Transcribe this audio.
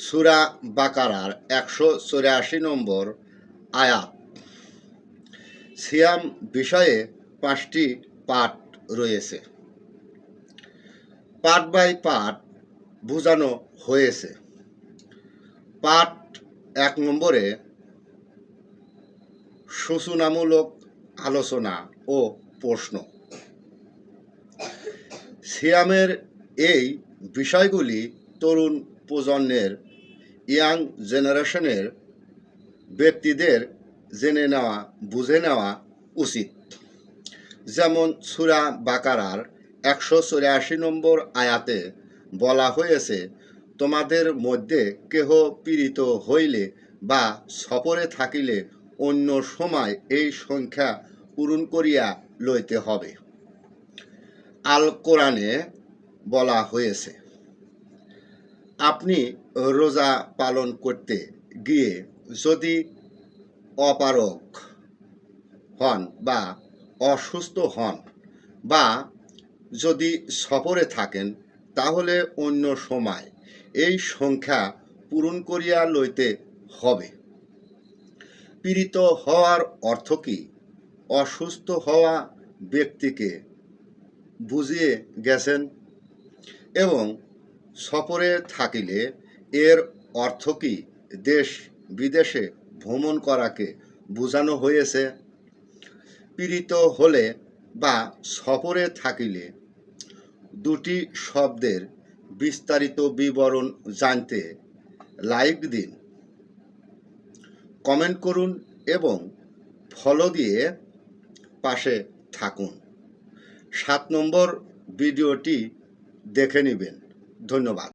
সূরা বাকারার 184 নম্বর আয়াত। সিয়াম বিষয়ে 5টি পাঠ রয়েছে। পার্ট বাই পার্ট বোঝানো হয়েছে। পার্ট 1 নম্বরে সূচনামূলক আলোচনা ও প্রশ্ন। সিয়ামের এই বিষয়গুলি তরুণ প্রজন্মের ইয়াং জেনারেশনের ব্যক্তিদের জেনে নেওয়া বুঝে নেওয়া উচিত। যেমন সূরা বাকারার 184 নম্বর আয়াতে বলা হয়েছে, তোমাদের মধ্যে কেহ পীড়িত হইলে বা সফরে থাকিলে অন্য সময় এই সংখ্যা পূরণ করিয়া লইতে হবে। আল কোরআনে বলা হয়েছে, আপনি রোজা পালন করতে গিয়ে যদি অপারগ হন বা অসুস্থ হন বা যদি সফরে থাকেন, তাহলে অন্য সময় এই সংখ্যা পূরণ করিয়া লইতে হবে। পীড়িত হওয়ার অর্থ কি? অসুস্থ হওয়া ব্যক্তিকে বুঝিয়ে গেছেন। এবং সফরে থাকিলে এর অর্থ কি? দেশ বিদেশে ভ্রমণ করাকে বোঝানো হয়েছে। পীড়িত হলে বা সফরে থাকিলে দুটি শব্দের বিস্তারিত বিবরণ জানতে লাইক দিন, কমেন্ট করুন এবং ফলো দিয়ে পাশে থাকুন। 7 নম্বর ভিডিওটি দেখে নেবেন। ধন্যবাদ।